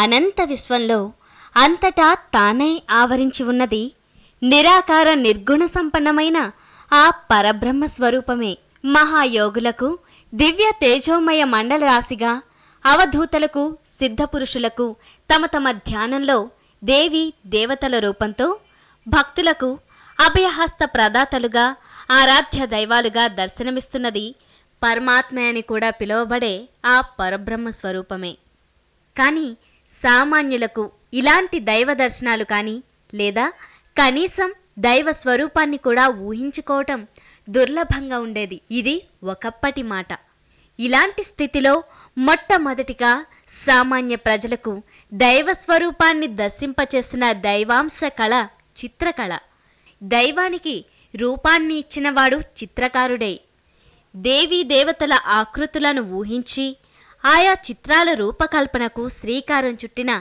అనంత విశ్వంలో అంతటా తానే ఆవరించి ఉన్నది నిరాకార నిర్గుణ సంపన్నమైన ఆ పరబ్రహ్మ స్వరూపమే. మహాయోగులకు దివ్య తేజోమయ మండల రాశిగా, అవధూతలకు సిద్ధపురుషులకు తమ తమ ధ్యానంలో దేవి దేవతల రూపంతో, భక్తులకు అభయహస్త ప్రదాతలుగా, ఆరాధ్య దైవాలుగా దర్శనమిస్తున్నది పరమాత్మ అని కూడా పిలువబడే ఆ పరబ్రహ్మ స్వరూపమే. కానీ సామాన్యులకు ఇలాంటి దైవ దర్శనాలు కానీ, లేదా కనీసం దైవ స్వరూపాన్ని కూడా ఊహించుకోవటం దుర్లభంగా ఉండేది. ఇది ఒకప్పటి మాట. ఇలాంటి స్థితిలో మొట్టమొదటిగా సామాన్య ప్రజలకు దైవ స్వరూపాన్ని దర్శింపచేసిన దైవాంశ కళ చిత్రకళ. దైవానికి రూపాన్ని ఇచ్చినవాడు చిత్రకారుడే. దేవీ దేవతల ఆకృతులను ఊహించి ఆయా చిత్రాల రూపకల్పనకు శ్రీకారం చుట్టిన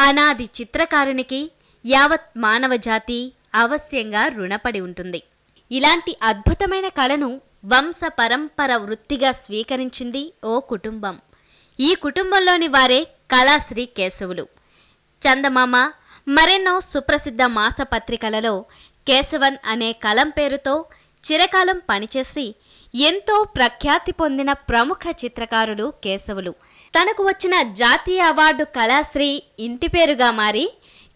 అనాది చిత్రకారునికి యావత్ మానవజాతి అవశ్యంగా రుణపడి ఉంటుంది. ఇలాంటి అద్భుతమైన కళను వంశ పరంపర వృత్తిగా స్వీకరించింది ఓ కుటుంబం. ఈ కుటుంబంలోని వారే కళాశ్రీ కేశవులు. చందమామ మరెన్నో సుప్రసిద్ధ మాసపత్రికలలో కేశవన్ అనే కలం పేరుతో చిరకాలం పనిచేసి ఎంతో ప్రఖ్యాతి పొందిన ప్రముఖ చిత్రకారుడు కేశవులు. తనకు వచ్చిన జాతీయ అవార్డు కళాశ్రీ ఇంటి పేరుగా మారి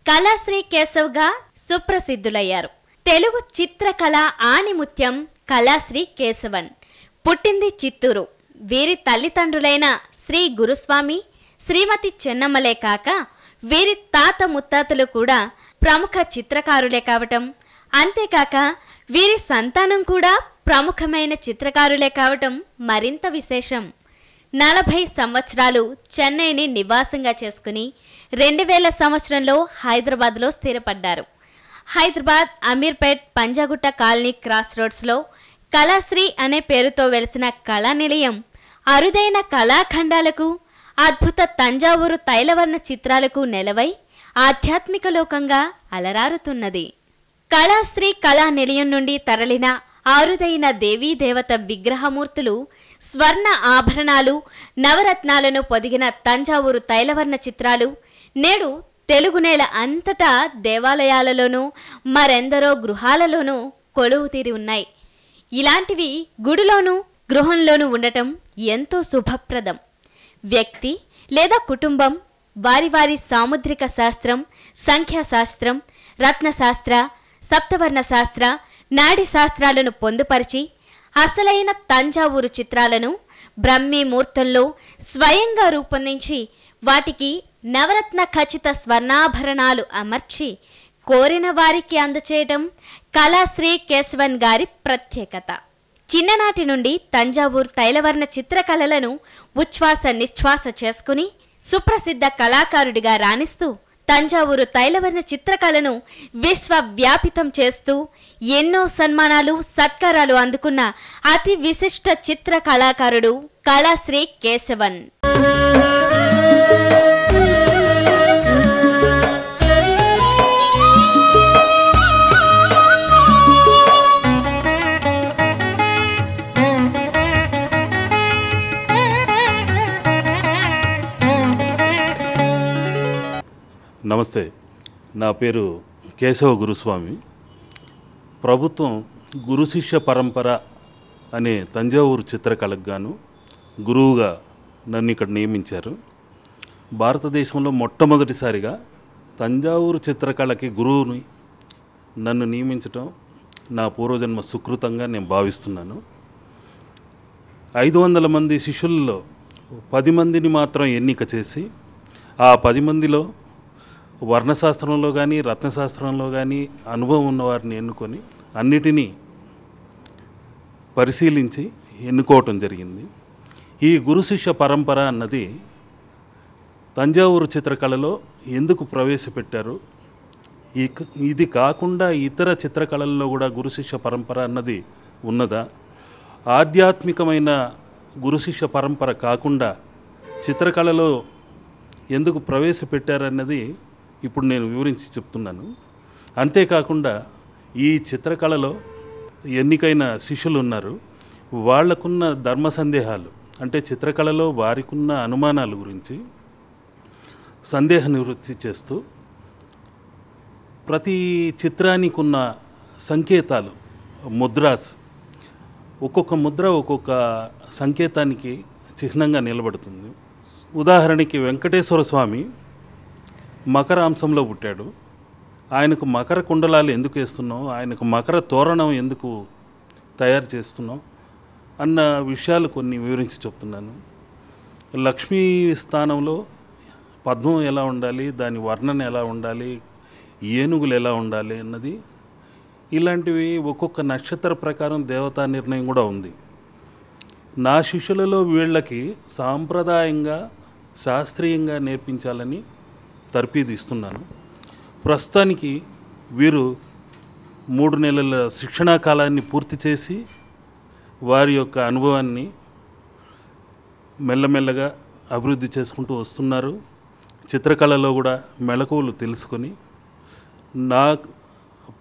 కళాశ్రీ కేశవ్గా సుప్రసిద్ధులయ్యారు. తెలుగు చిత్రకళ ఆణిముత్యం కళాశ్రీ కేశవన్. పుట్టింది చిత్తూరు. వీరి తల్లిదండ్రులైన శ్రీ గురుస్వామి, శ్రీమతి చెన్నమ్మలే కాక వీరి తాత ముత్తాతలు కూడా ప్రముఖ చిత్రకారులే కావటం, అంతేకాక వీరి సంతానం కూడా ప్రముఖమైన చిత్రకారులే కావటం మరింత విశేషం. 40 సంవత్సరాలు చెన్నైని నివాసంగా చేసుకుని 2000 సంవత్సరంలో హైదరాబాద్లో స్థిరపడ్డారు. హైదరాబాద్ అమీర్పేట్ పంజాగుట్ట కాలనీ క్రాస్ రోడ్స్లో కళాశ్రీ అనే పేరుతో వెలిసిన కళానిలయం అరుదైన కళాఖండాలకు, అద్భుత తంజావూరు తైలవర్ణ చిత్రాలకు నెలవై ఆధ్యాత్మిక లోకంగా అలరారుతున్నది. కళాశ్రీ కళా నిలయం నుండి తరలిన అరుదైన దేవీ దేవత విగ్రహమూర్తులు, స్వర్ణ ఆభరణాలు, నవరత్నాలను పొదిగిన తంజావూరు తైలవర్ణ చిత్రాలు నేడు తెలుగు నేల అంతటా దేవాలయాలలోనూ మరెందరో గృహాలలోనూ కొలువు తీరి ఉన్నాయి. ఇలాంటివి గుడిలోనూ గృహంలోనూ ఉండటం ఎంతో శుభప్రదం. వ్యక్తి లేదా కుటుంబం వారి వారి సాముద్రిక శాస్త్రం, సంఖ్యాశాస్త్రం, రత్నశాస్త్ర, సప్తవర్ణ శాస్త్ర, నాడి శాస్త్రాలను పొందుపరిచి అసలైన తంజావూరు చిత్రాలను బ్రహ్మీ ముహూర్తంలో స్వయంగా రూపొందించి వాటికి నవరత్న ఖచ్చిత స్వర్ణాభరణాలు అమర్చి కోరిన వారికి అందచేయటం కళాశ్రీ కేశవన్ గారి ప్రత్యేకత. చిన్ననాటి నుండి తంజావూరు తైలవర్ణ చిత్రకళలను ఉచ్ఛ్వాస నిశ్వాస చేసుకుని సుప్రసిద్ధ కళాకారుడిగా రాణిస్తూ తంజావూరు తైలవర్ణ చిత్రకళను విశ్వవ్యాపితం చేస్తూ ఎన్నో సన్మానాలు, సత్కారాలు అందుకున్న అతి విశిష్ట చిత్ర కళాకారుడు కళాశ్రీ కేశవన్. నమస్తే, నా పేరు కేశవ గురుస్వామి. ప్రభుత్వం గురు శిష్య పరంపర అనే తంజావూరు చిత్రకళకు గాను గురువుగా నన్ను ఇక్కడ నియమించారు. భారతదేశంలో మొట్టమొదటిసారిగా తంజావూరు చిత్రకళకి గురువుని నన్ను నియమించటం నా పూర్వజన్మ సుకృతంగా నేను భావిస్తున్నాను. 500 మంది శిష్యుల్లో 10 మందిని మాత్రం ఎన్నిక చేసి ఆ 10 మందిలో వర్ణశాస్త్రంలో కానీ రత్నశాస్త్రంలో కానీ అనుభవం ఉన్నవారిని ఎన్నుకొని అన్నిటినీ పరిశీలించి ఎన్నుకోవటం జరిగింది. ఈ గురు శిష్య పరంపర అన్నది తంజావూరు చిత్రకళలో ఎందుకు ప్రవేశపెట్టారు, ఇది కాకుండా ఇతర చిత్రకళల్లో కూడా గురు శిష్య పరంపర అన్నది ఉన్నదా, ఆధ్యాత్మికమైన గురు శిష్య పరంపర కాకుండా చిత్రకళలో ఎందుకు ప్రవేశపెట్టారన్నది ఇప్పుడు నేను వివరించి చెప్తున్నాను. అంతేకాకుండా ఈ చిత్రకళలో ఎన్నికైన శిష్యులు ఉన్నారు, వాళ్లకున్న ధర్మ సందేహాలు అంటే చిత్రకళలో వారికున్న అనుమానాల గురించి సందేహ నివృత్తి చేస్తూ ప్రతి చిత్రానికి ఉన్న సంకేతాలు ముద్రాస్, ఒక్కొక్క ముద్ర ఒక్కొక్క సంకేతానికి చిహ్నంగా నిలబడుతుంది. ఉదాహరణకి వెంకటేశ్వర స్వామి మకర అంశంలో పుట్టాడు, ఆయనకు మకర కుండలాలు ఎందుకు వేస్తున్నాం, ఆయనకు మకర తోరణం ఎందుకు తయారు చేస్తున్నాం అన్న విషయాలు కొన్ని వివరించి చెప్తున్నాను. లక్ష్మీ స్థానంలో పద్మం ఎలా ఉండాలి, దాని వర్ణన ఎలా ఉండాలి, ఏనుగులు ఎలా ఉండాలి అన్నది, ఇలాంటివి ఒక్కొక్క నక్షత్ర ప్రకారం దేవతా నిర్ణయం కూడా ఉంది. నా శిష్యులలో వీళ్ళకి సాంప్రదాయంగా శాస్త్రీయంగా నేర్పించాలని తర్ఫీదు ఇస్తున్నాను. ప్రస్తుతానికి వీరు 3 నెలల శిక్షణా కాలాన్ని పూర్తి చేసి వారి యొక్క అనుభవాన్ని మెల్లమెల్లగా అభివృద్ధి చేసుకుంటూ వస్తున్నారు. చిత్రకళలో కూడా మెళకువలు తెలుసుకొని నా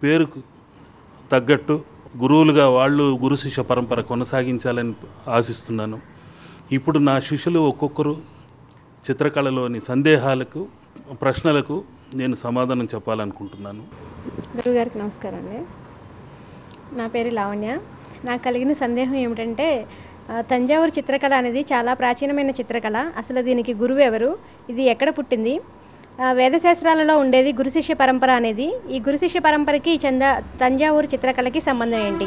పేరుకు తగ్గట్టు గురువులుగా వాళ్ళు గురు శిష్య పరంపర కొనసాగించాలని ఆశిస్తున్నాను. ఇప్పుడు నా శిష్యులు ఒక్కొక్కరు చిత్రకళలోని సందేహాలకు, ప్రశ్నలకు నేను సమాధానం చెప్పాలనుకుంటున్నాను. గురుగారికి నమస్కారం అండి. నా పేరు లావణ్య. నాకు కలిగిన సందేహం ఏమిటంటే, తంజావూరు చిత్రకళ అనేది చాలా ప్రాచీనమైన చిత్రకళ. అసలు దీనికి గురువు ఎవరు, ఇది ఎక్కడ పుట్టింది, వేదశాస్త్రాలలో ఉండేది గురు శిష్య పరంపర అనేది, ఈ గురు శిష్య పరంపరకి తంజావూరు చిత్రకళకి సంబంధం ఏంటి?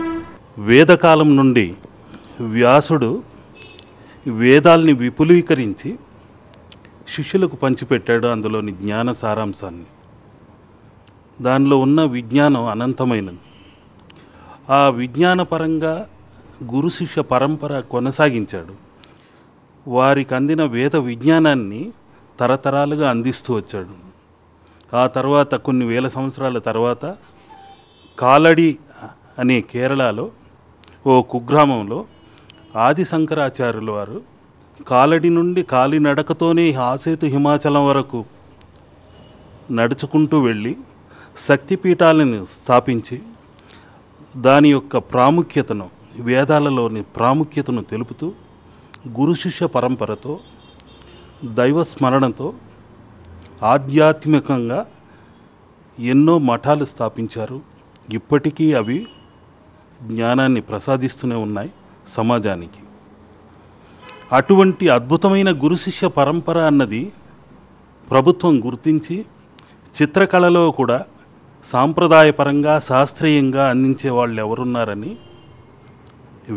వేదకాలం నుండి వ్యాసుడు వేదాల్ని విపులీకరించి శిష్యులకు పంచిపెట్టాడు అందులోని జ్ఞాన సారాంశాన్ని. దానిలో ఉన్న విజ్ఞానం అనంతమైనది. ఆ విజ్ఞానపరంగా గురు శిష్య పరంపర కొనసాగించాడు. వారికి అందిన వేద విజ్ఞానాన్ని తరతరాలుగా అందిస్తూ వచ్చాడు. ఆ తర్వాత కొన్ని వేల సంవత్సరాల తర్వాత కాలడి అనే కేరళలో ఓ కుగ్రామంలో ఆది శంకరాచార్యుల వారు కాలడి నుండి కాలినడకతోనే ఆసేతు హిమాచలం వరకు నడుచుకుంటూ వెళ్ళి శక్తిపీఠాలను స్థాపించి దాని యొక్క ప్రాముఖ్యతను, వేదాలలోని ప్రాముఖ్యతను తెలుపుతూ గురు శిష్య పరంపరతో, దైవ స్మరణతో ఆధ్యాత్మికంగా ఎన్నో మఠాలు స్థాపించారు. ఇప్పటికీ అవి జ్ఞానాన్ని ప్రసాదిస్తూనే ఉన్నాయి సమాజానికి. అటువంటి అద్భుతమైన గురు శిష్య పరంపర అన్నది ప్రభుత్వం గుర్తించి చిత్రకళలో కూడా సాంప్రదాయపరంగా శాస్త్రీయంగా అందించే వాళ్ళు ఎవరున్నారని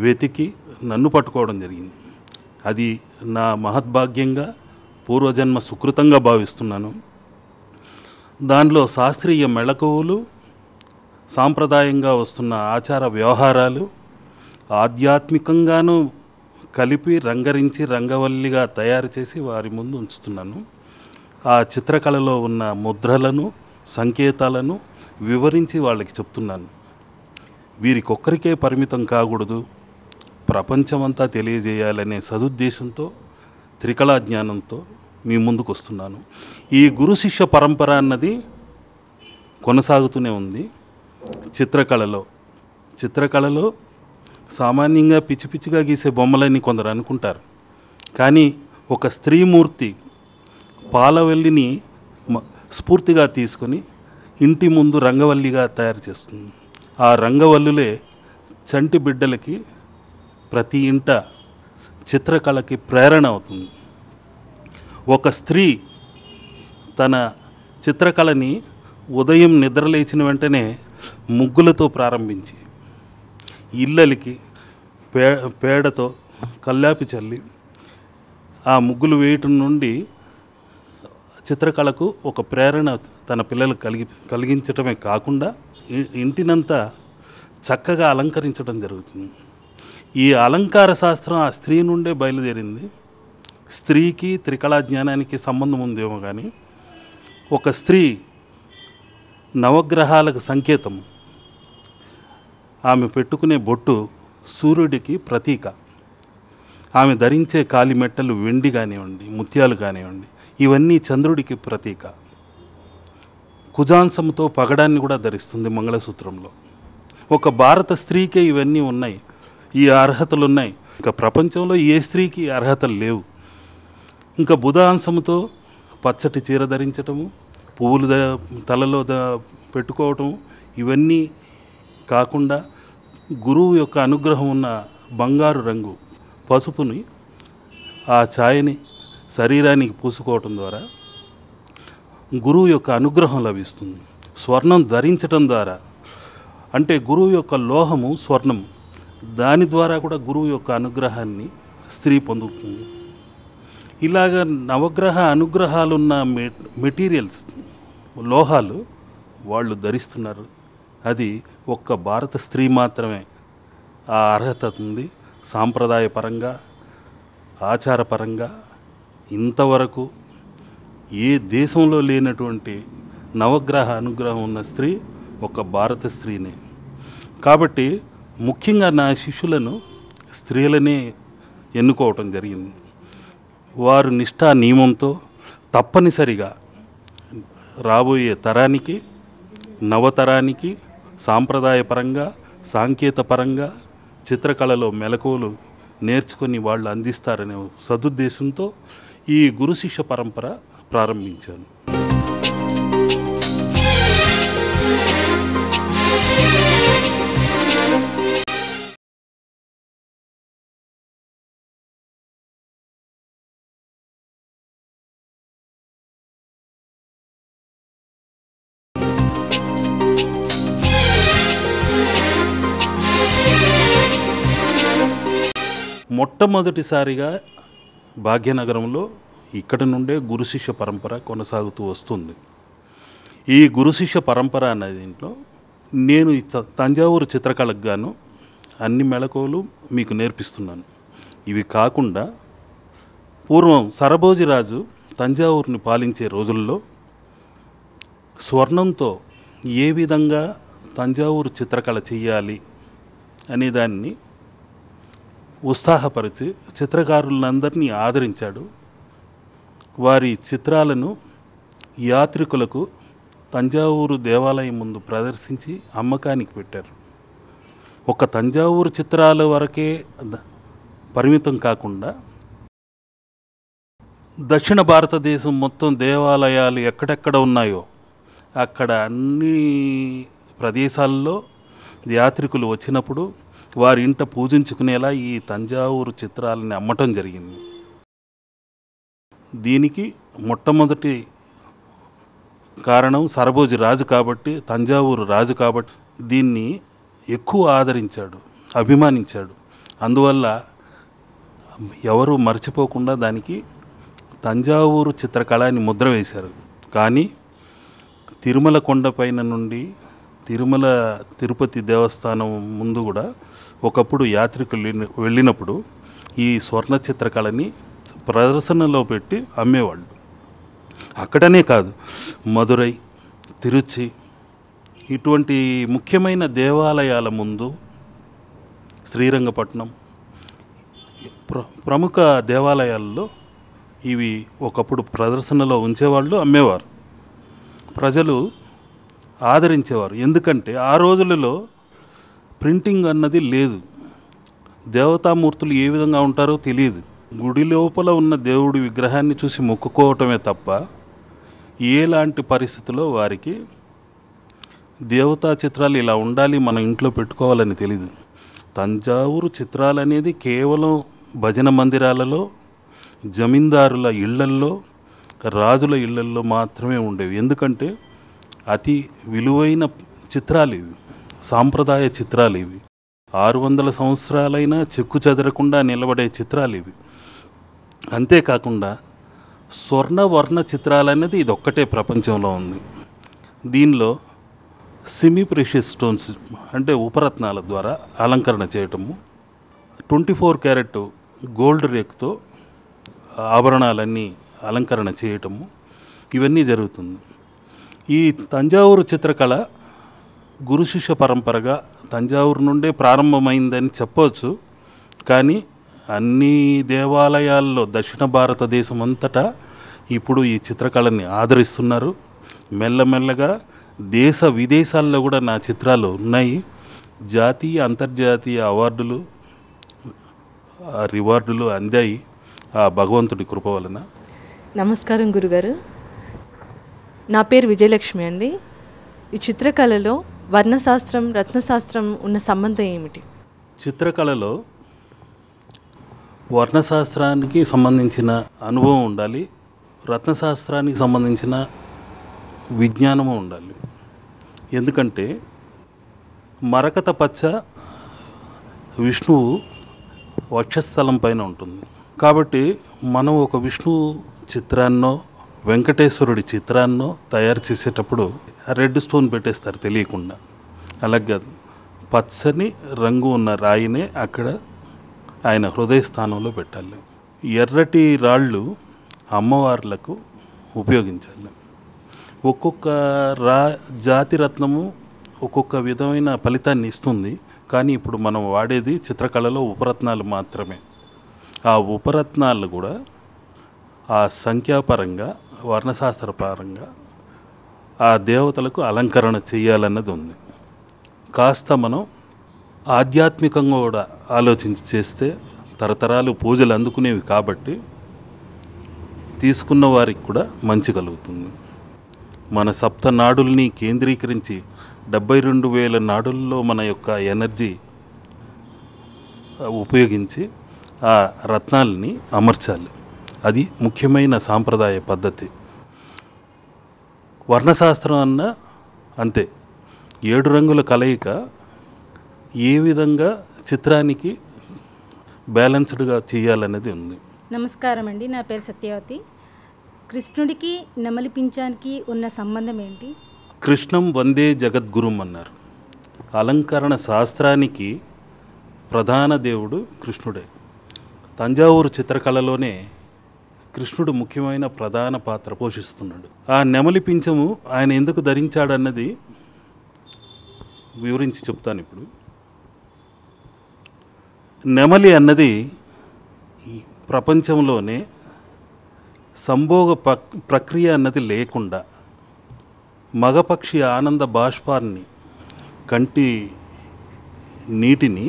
వెతికి నన్ను పట్టుకోవడం జరిగింది. అది నా మహద్భాగ్యంగా, పూర్వజన్మ సుకృతంగా భావిస్తున్నాను. దానిలో శాస్త్రీయ మెళకువలు, సాంప్రదాయంగా వస్తున్న ఆచార వ్యవహారాలు ఆధ్యాత్మికంగానూ కలిపి రంగరించి రంగవల్లిగా తయారు చేసి వారి ముందు ఉంచుతున్నాను. ఆ చిత్రకళలో ఉన్న ముద్రలను, సంకేతాలను వివరించి వాళ్ళకి చెప్తున్నాను. వీరికొక్కరికే పరిమితం కాకూడదు, ప్రపంచమంతా తెలియజేయాలనే సదుద్దేశంతో, త్రికళా జ్ఞానంతో మీ ముందుకు వస్తున్నాను. ఈ గురు శిష్య పరంపర అన్నది కొనసాగుతూనే ఉంది. చిత్రకళలో సామాన్యంగా పిచ్చి పిచ్చిగా గీసే బొమ్మలని కొందరు అనుకుంటారు. కానీ ఒక స్త్రీమూర్తి పాలవెల్లిని స్ఫూర్తిగా తీసుకొని ఇంటి ముందు రంగవల్లిగా తయారు చేస్తుంది. ఆ రంగవల్లులే చంటి బిడ్డలకి ప్రతి ఇంట చిత్రకళకి ప్రేరణ అవుతుంది. ఒక స్త్రీ తన చిత్రకళని ఉదయం నిద్రలేచిన వెంటనే ముగ్గులతో ప్రారంభించి ఇళ్ళకి పేడతో కల్లాపి చల్లి ఆ ముగ్గులు వేయటం నుండి చిత్రకళకు ఒక ప్రేరణ తన పిల్లలకు కలిగించటమే కాకుండా ఇంటినంతా చక్కగా అలంకరించడం జరుగుతుంది. ఈ అలంకార శాస్త్రం ఆ స్త్రీ నుండే బయలుదేరింది. స్త్రీకి త్రికళా జ్ఞానానికి సంబంధం ఉందేమో కానీ ఒక స్త్రీ నవగ్రహాలకు సంకేతం. ఆమె పెట్టుకునే బొట్టు సూర్యుడికి ప్రతీక. ఆమె ధరించే కాలిమెట్టలు వెండి కానివ్వండి, ముత్యాలు కానివ్వండి, ఇవన్నీ చంద్రుడికి ప్రతీక. కుజాంశంతో పగడాన్ని కూడా ధరిస్తుంది మంగళసూత్రంలో. ఒక భారత స్త్రీకే ఇవన్నీ ఉన్నాయి, ఈ అర్హతలు ఉన్నాయి. ఇంకా ప్రపంచంలో ఏ స్త్రీకి ఈ అర్హతలు లేవు. ఇంకా బుధాంశంతో పచ్చటి చీర ధరించటము, పువ్వులు తలలో పెట్టుకోవటం, ఇవన్నీ కాకుండా గురువు యొక్క అనుగ్రహం ఉన్న బంగారు రంగు పసుపుని, ఆ ఛాయని శరీరానికి పూసుకోవటం ద్వారా గురువు యొక్క అనుగ్రహం లభిస్తుంది. స్వర్ణం ధరించటం ద్వారా, అంటే గురువు యొక్క లోహము స్వర్ణం, దాని ద్వారా కూడా గురువు యొక్క అనుగ్రహాన్ని స్త్రీ పొందుతుంది. ఇలాగ నవగ్రహ అనుగ్రహాలున్న మెటీరియల్స్, లోహాలు వాళ్ళు ధరిస్తున్నారు. అది ఒక్క భారత స్త్రీ మాత్రమే ఆ అర్హత ఉంది. సాంప్రదాయపరంగా, ఆచారపరంగా ఇంతవరకు ఏ దేశంలో లేనటువంటి నవగ్రహ అనుగ్రహం ఉన్న స్త్రీ ఒక భారత స్త్రీనే. కాబట్టి ముఖ్యంగా నా శిష్యులను స్త్రీలనే ఎన్నుకోవటం జరిగింది. వారు నిష్ఠా నియమంతో తప్పనిసరిగా రాబోయే తరానికి, నవతరానికి సాంప్రదాయపరంగా, సాంకేతపరంగా చిత్రకళలో మెలకువలు నేర్చుకొని వాళ్ళు అందిస్తారనే సదుద్దేశంతో ఈ గురు శిష్య పరంపర ప్రారంభించాను. మొట్టమొదటిసారిగా భాగ్యనగరంలో ఇక్కడ నుండే గురు శిష్య పరంపర కొనసాగుతూ వస్తుంది. ఈ గురు శిష్య పరంపర అనే దీంట్లో నేను తంజావూరు చిత్రకళకు గాను అన్ని మెళకువలు మీకు నేర్పిస్తున్నాను. ఇవి కాకుండా పూర్వం సరభోజిరాజు తంజావూరుని పాలించే రోజుల్లో స్వర్ణంతో ఏ విధంగా తంజావూరు చిత్రకళ చెయ్యాలి అనే దాన్ని ఉత్సాహపరిచి చిత్రకారులందరినీ ఆదరించాడు. వారి చిత్రాలను యాత్రికులకు తంజావూరు దేవాలయం ముందు ప్రదర్శించి అమ్మకానికి పెట్టారు. ఒక తంజావూరు చిత్రాల వరకే పరిమితం కాకుండా దక్షిణ భారతదేశం మొత్తం దేవాలయాలు ఎక్కడెక్కడ ఉన్నాయో అక్కడ అన్ని ప్రదేశాల్లో యాత్రికులు వచ్చినప్పుడు వారి ఇంట పూజించుకునేలా ఈ తంజావూరు చిత్రాలని అమ్మటం జరిగింది. దీనికి మొట్టమొదటి కారణం సరభోజి రాజు కాబట్టి, తంజావూరు రాజు కాబట్టి దీన్ని ఎక్కువ ఆదరించాడు, అభిమానించాడు. అందువల్ల ఎవరు మర్చిపోకుండా దానికి తంజావూరు చిత్రకళని ముద్ర వేశారు. కానీ తిరుమల కొండపైన నుండి తిరుపతి దేవస్థానం ముందు కూడా ఒకప్పుడు యాత్రికులు వెళ్ళినప్పుడు ఈ స్వర్ణ చిత్రకళని ప్రదర్శనలో పెట్టి అమ్మేవాళ్ళు. అక్కడనే కాదు, మదురై, తిరుచి ఇటువంటి ముఖ్యమైన దేవాలయాల ముందు, శ్రీరంగపట్నం ప్రముఖ దేవాలయాల్లో ఇవి ఒకప్పుడు ప్రదర్శనలో ఉంచేవాళ్ళు, అమ్మేవారు. ప్రజలు ఆదరించేవారు. ఎందుకంటే ఆ రోజులలో ప్రింటింగ్ అన్నది లేదు. దేవతామూర్తులు ఏ విధంగా ఉంటారో తెలియదు. గుడి లోపల ఉన్న దేవుడి విగ్రహాన్ని చూసి మొక్కుకోవటమే తప్ప ఎలాంటి పరిస్థితుల్లో వారికి దేవతా చిత్రాలు ఇలా ఉండాలి, మన ఇంట్లో పెట్టుకోవాలని తెలియదు. తంజావూరు చిత్రాలు అనేది కేవలం భజన మందిరాలలో, జమీందారుల ఇళ్లల్లో, రాజుల ఇళ్లల్లో మాత్రమే ఉండేవి. ఎందుకంటే అతి విలువైన చిత్రాలు ఇవి, సాంప్రదాయ చిత్రాలు ఇవి. 600 సంవత్సరాలైనా చెక్కు చెదరకుండా నిలబడే చిత్రాలు ఇవి. అంతేకాకుండా స్వర్ణవర్ణ చిత్రాలు అనేది ఇది ఒక్కటే ప్రపంచంలో ఉంది. దీనిలో సెమీ ప్రెషియస్ స్టోన్స్ అంటే ఉపరత్నాల ద్వారా అలంకరణ చేయటము, 24 క్యారెట్ గోల్డ్ రేక్తో ఆభరణాలన్నీ అలంకరణ చేయటము ఇవన్నీ జరుగుతుంది. ఈ తంజావూరు చిత్రకళ గురు శిష్య పరంపరగా తంజావూరు నుండే ప్రారంభమైందని చెప్పవచ్చు. కానీ అన్ని దేవాలయాల్లో దక్షిణ భారతదేశం అంతటా ఇప్పుడు ఈ చిత్రకళని ఆదరిస్తున్నారు. మెల్లమెల్లగా దేశ విదేశాల్లో కూడా నా చిత్రాలు ఉన్నాయి. జాతీయ అంతర్జాతీయ అవార్డులు రివార్డులు అందాయి ఆ భగవంతుడి కృప వలన. నమస్కారం గురుగారు. నా పేరు విజయలక్ష్మి అండి. ఈ చిత్రకళలో వర్ణశాస్త్రం రత్నశాస్త్రం ఉన్న సంబంధం ఏమిటి? చిత్రకళలో వర్ణశాస్త్రానికి సంబంధించిన అనుభవం ఉండాలి, రత్నశాస్త్రానికి సంబంధించిన విజ్ఞానము ఉండాలి. ఎందుకంటే మరకత పచ్చ విష్ణువు వక్షస్థలం పైన ఉంటుంది. కాబట్టి మనం ఒక విష్ణువు చిత్రాన్నో వెంకటేశ్వరుడి చిత్రాన్నో తయారు చేసేటప్పుడు రెడ్ స్టోన్ పెట్టేస్తారు తెలియకుండా. అలాగే కాదు, పచ్చని రంగు ఉన్న రాయినే అక్కడ ఆయన హృదయ స్థానంలో పెట్టాలి. ఎర్రటి రాళ్ళు అమ్మవార్లకు ఉపయోగించాలి. ఒక్కొక్క జాతి రత్నము ఒక్కొక్క విధమైన ఫలితాన్ని ఇస్తుంది. కానీ ఇప్పుడు మనం వాడేది చిత్రకళలో ఉపరత్నాలు మాత్రమే. ఆ ఉపరత్నాలు కూడా ఆ సంఖ్యాపరంగా వర్ణశాస్త్రపరంగా ఆ దేవతలకు అలంకరణ చేయాలన్నది ఉంది. కాస్త మనం ఆధ్యాత్మికంగా కూడా ఆలోచించి చేస్తే తరతరాలు పూజలు అందుకునేవి కాబట్టి తీసుకున్న వారికి కూడా మంచి కలుగుతుంది. మన సప్త నాడుల్ని కేంద్రీకరించి 72,000 నాడుల్లో మన యొక్క ఎనర్జీ ఉపయోగించి ఆ రత్నాలని అమర్చాలి. అది ముఖ్యమైన సాంప్రదాయ పద్ధతి. వర్ణశాస్త్రం అన్న అంతే, 7 రంగుల కలయిక ఏ విధంగా చిత్రానికి బ్యాలెన్స్డ్గా చేయాలనేది ఉంది. నమస్కారం అండి, నా పేరు సత్యవతి. కృష్ణుడికి నెమలి పింఛానికి ఉన్న సంబంధం ఏంటి? కృష్ణం వందే జగద్గురుం అన్నారు. అలంకరణ శాస్త్రానికి ప్రధాన దేవుడు కృష్ణుడే. తంజావూరు చిత్రకళలోనే కృష్ణుడు ముఖ్యమైన ప్రధాన పాత్ర పోషిస్తున్నాడు. ఆ నెమలి పింఛము ఆయన ఎందుకు ధరించాడన్నది వివరించి చెప్తాను ఇప్పుడు. నెమలి అన్నది ప్రపంచంలోనే సంభోగ ప్రక్రియ అన్నది లేకుండా మగపక్షి ఆనంద బాష్పాన్ని కంటి నీటిని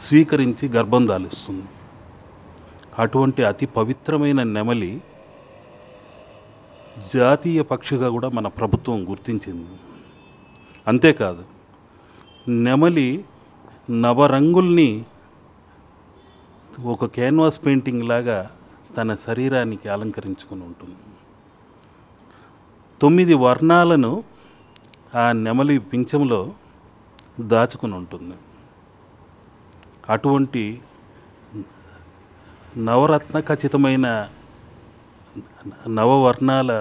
స్వీకరించి గర్భం దాలుస్తుంది. అటువంటి అతి పవిత్రమైన నెమలి జాతీయ పక్షిగా కూడా మన ప్రభుత్వం గుర్తించింది. అంతేకాదు, నెమలి నవరంగుల్ని ఒక క్యాన్వాస్ పెయింటింగ్ లాగా తన శరీరానికి అలంకరించుకుని ఉంటుంది. 9 వర్ణాలను ఆ నెమలి పింఛంలో దాచుకుని ఉంటుంది. అటువంటి నవరత్న ఖచ్చితమైన నవవర్ణాల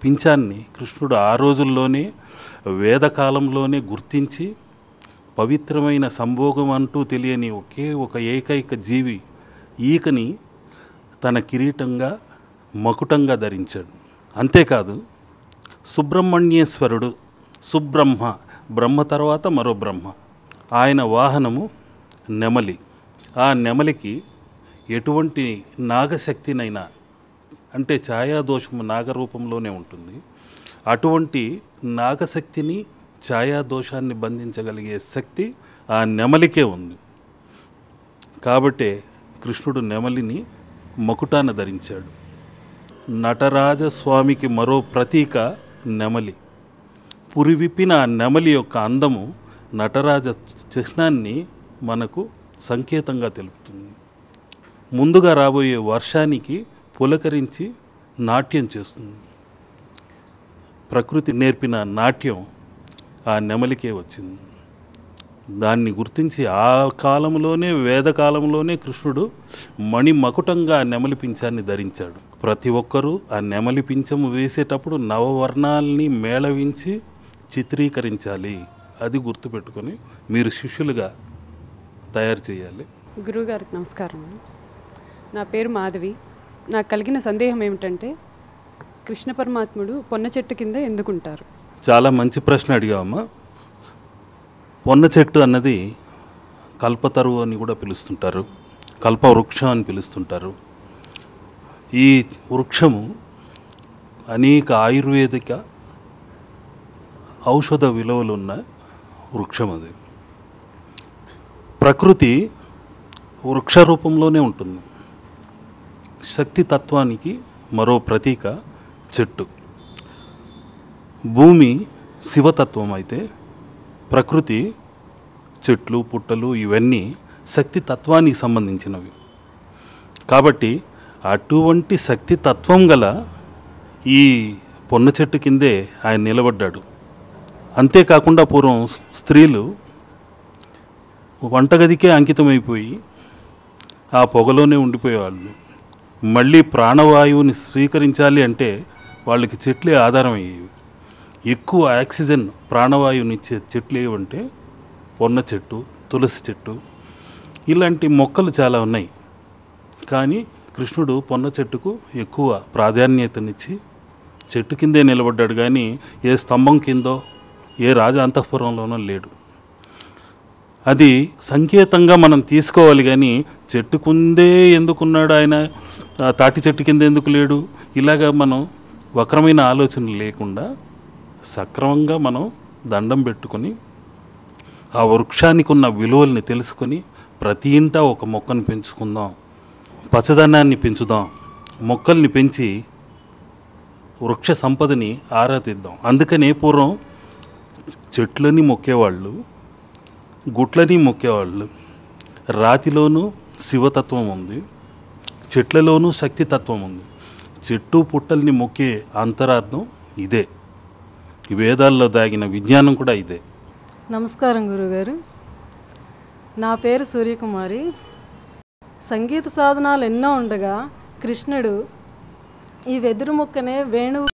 పింఛాన్ని కృష్ణుడు ఆ రోజుల్లోనే వేదకాలంలోనే గుర్తించి పవిత్రమైన సంభోగం అంటూ తెలియని ఒకే ఒక ఏకైక జీవి ఈకని తన కిరీటంగా మకుటంగా ధరించాడు. అంతేకాదు, సుబ్రహ్మణ్యేశ్వరుడు సుబ్రహ్మ, బ్రహ్మ తర్వాత మరో బ్రహ్మ, ఆయన వాహనము నెమలి. ఆ నెమలికి ఎటువంటి నాగశక్తినైనా, అంటే ఛాయాదోషము నాగరూపంలోనే ఉంటుంది, అటువంటి నాగశక్తిని ఛాయాదోషాన్ని బంధించగలిగే శక్తి ఆ నెమలికే ఉంది. కాబట్టే కృష్ణుడు నెమలిని మకుటాన ధరించాడు. నటరాజస్వామికి మరో ప్రతీక నెమలి. పురివిప్పిన ఆ నెమలి యొక్క అందము నటరాజ చిహ్నాన్ని మనకు సంకేతంగా తెలుపుతుంది. ముందుగా రాబోయే వర్షానికి పులకరించి నాట్యం చేస్తుంది. ప్రకృతి నేర్పిన నాట్యం ఆ నెమలికే వచ్చింది. దాన్ని గుర్తించి ఆ కాలంలోనే, వేదకాలంలోనే కృష్ణుడు మణిమకుటంగా ఆ నెమలి పింఛాన్ని ధరించాడు. ప్రతి ఒక్కరూ ఆ నెమలి పింఛము వేసేటప్పుడు నవవర్ణాలని మేళవించి చిత్రీకరించాలి. అది గుర్తుపెట్టుకొని మీరు శిష్యులుగా తయారు చేయాలి. గురువుగారికి నమస్కారం. నా పేరు మాధవి. నాకు కలిగిన సందేహం ఏమిటంటే కృష్ణ పరమాత్ముడు పొన్న చెట్టు కింద ఎందుకుంటారు? చాలా మంచి ప్రశ్న అడిగావమ్మా. పొన్న చెట్టు అన్నది కల్పతరువు అని కూడా పిలుస్తుంటారు, కల్పవృక్షం అని పిలుస్తుంటారు. ఈ వృక్షము అనేక ఆయుర్వేదిక ఔషధ విలువలున్న వృక్షం. అది ప్రకృతి వృక్ష రూపంలోనే ఉంటుంది. శక్తి తత్వానికి మరో ప్రతీక చెట్టు. భూమి శివతత్వం అయితే ప్రకృతి, చెట్లు, పుట్టలు ఇవన్నీ శక్తి తత్వానికి సంబంధించినవి. కాబట్టి అటువంటి శక్తి తత్వం గల ఈ పొన్న చెట్టు కిందే ఆయన నిలబడ్డాడు. అంతేకాకుండా పూర్వం స్త్రీలు వంటగదికే అంకితమైపోయి ఆ పొగలోనే ఉండిపోయేవాళ్ళు. మళ్ళీ ప్రాణవాయువుని స్వీకరించాలి అంటే వాళ్ళకి చెట్లే ఆధారం అయ్యేవి. ఎక్కువ ఆక్సిజన్ ప్రాణవాయువునిచ్చే చెట్లు ఏవంటే పొన్న చెట్టు, తులసి చెట్టు, ఇలాంటి మొక్కలు చాలా ఉన్నాయి. కానీ కృష్ణుడు పొన్న చెట్టుకు ఎక్కువ ప్రాధాన్యతనిచ్చి చెట్టు కిందే నిలబడ్డాడు. కానీ ఏ స్తంభం కిందో ఏ రాజ అంతఃపురంలోనో లేడు. అది సంకేతంగా మనం తీసుకోవాలి. కానీ చెట్టు కిందే ఎందుకున్నాడు ఆయన, తాటి చెట్టు కింద ఎందుకు లేడు, ఇలాగా మనం వక్రమైన ఆలోచనలు లేకుండా సక్రమంగా మనం దండం పెట్టుకొని ఆ వృక్షానికి ఉన్న విలువల్ని తెలుసుకొని ప్రతి ఇంట ఒక మొక్కను పెంచుకుందాం, పచ్చదనాన్ని పెంచుదాం, మొక్కల్ని పెంచి వృక్ష సంపదని ఆరాధిద్దాం. అందుకనే పూర్వం చెట్లని మొక్కేవాళ్ళు, గుట్లని మొక్కేవాళ్ళు. రాతిలోనూ శివతత్వం ఉంది, చెట్లలోనూ శక్తితత్వం ఉంది. చెట్టు పుట్టల్ని మొక్కే అంతరార్థం ఇదే. ఈ వేదాల్లో దాగిన విజ్ఞానం కూడా ఇదే. నమస్కారం గురుగారు. నా పేరు సూర్యకుమారి. సంగీత సాధనాలు ఎన్నో ఉండగా కృష్ణుడు ఈ వెదురు మొక్కనే వేణువు